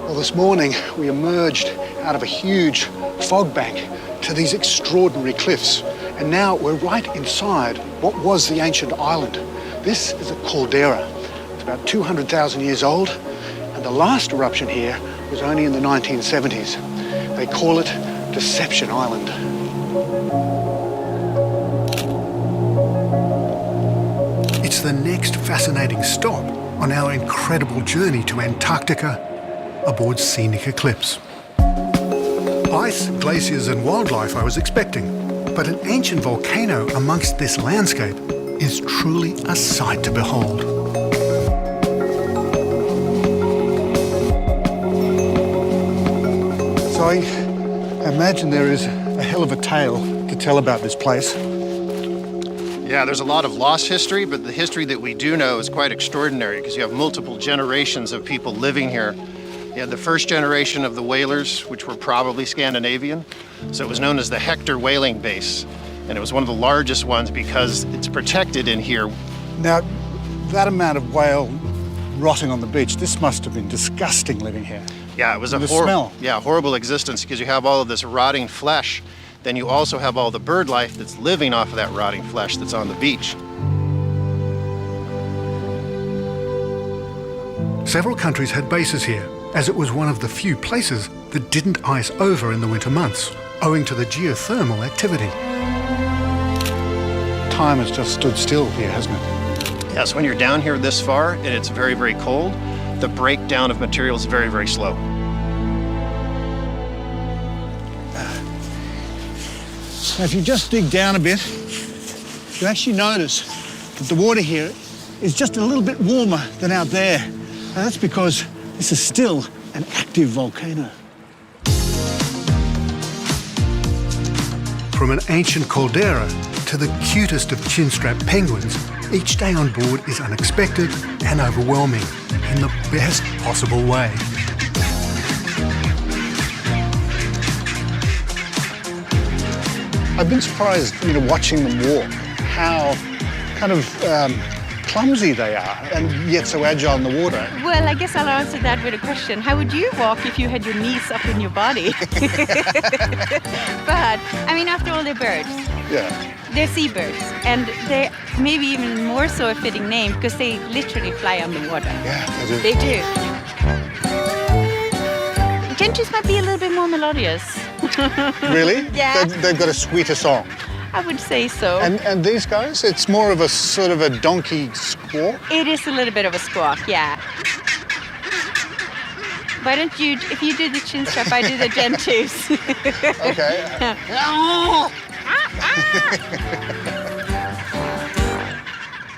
Well, this morning we emerged out of a huge fog bank to these extraordinary cliffs. And now we're right inside what was the ancient island. This is a caldera. It's about 200,000 years old, and the last eruption here was only in the 1970s. They call it Deception Island. It's the next fascinating stop on our incredible journey to Antarctica aboard Scenic Eclipse. Ice, glaciers and wildlife I was expecting, but an ancient volcano amongst this landscape is truly a sight to behold. So I imagine there is a hell of a tale to tell about this place. Yeah, there's a lot of lost history, but the history that we do know is quite extraordinary because you have multiple generations of people living here. You had the first generation of the whalers, which were probably Scandinavian. So it was known as the Hector whaling base. And it was one of the largest ones because it's protected in here. Now, that amount of whale rotting on the beach, this must have been disgusting living here. Yeah, it was a smell. Yeah, horrible existence because you have all of this rotting flesh. Then you also have all the bird life that's living off of that rotting flesh that's on the beach. Several countries had bases here, as it was one of the few places that didn't ice over in the winter months, owing to the geothermal activity. Time has just stood still here, hasn't it? Yes, when you're down here this far and it's very, very cold, the breakdown of material is very, very slow. Now, if you just dig down a bit, you actually notice that the water here is just a little bit warmer than out there. Now, that's because this is still an active volcano. From an ancient caldera to the cutest of chin-strap penguins, each day on board is unexpected and overwhelming in the best possible way. I've been surprised, watching them walk, how kind of clumsy they are, and yet so agile in the water. Well, I guess I'll answer that with a question. How would you walk if you had your knees up in your body? But, I mean, after all, they're birds. Yeah. They're seabirds, and they're maybe even more so a fitting name because they literally fly on the water. Yeah, they do. They do. Gentries might be a little bit more melodious. Really? Yeah. They've got a sweeter song. I would say so. And these guys, it's more of a sort of a donkey squawk? It is a little bit of a squawk, yeah. Why don't you, if you do the chin strap, I do the gentoos. Okay.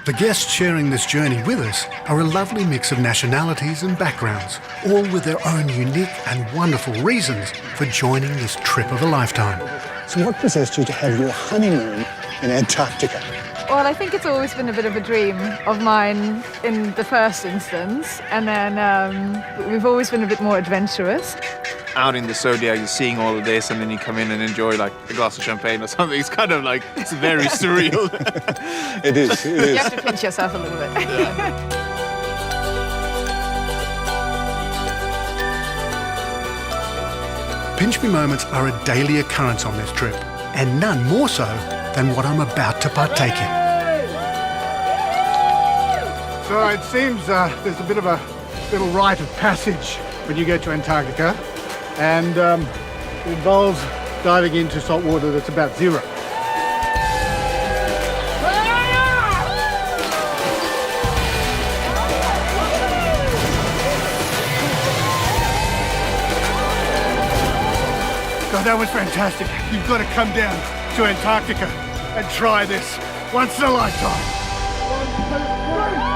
The guests sharing this journey with us are a lovely mix of nationalities and backgrounds, all with their own unique and wonderful reasons for joining this trip of a lifetime. So what possessed you to have your honeymoon in Antarctica? Well, I think it's always been a bit of a dream of mine in the first instance, and then we've always been a bit more adventurous. Out in the Zodiac, you're seeing all of this, and then you come in and enjoy like a glass of champagne or something. It's kind of like, it's very surreal. It is. You have to pinch yourself a little bit. Yeah. Pinch me moments are a daily occurrence on this trip, and none more so than what I'm about to partake in. So it seems there's a bit of a little rite of passage when you get to Antarctica, and it involves diving into salt water that's about zero. God, that was fantastic. You've got to come down to Antarctica and try this once in a lifetime. 1, 2, 3.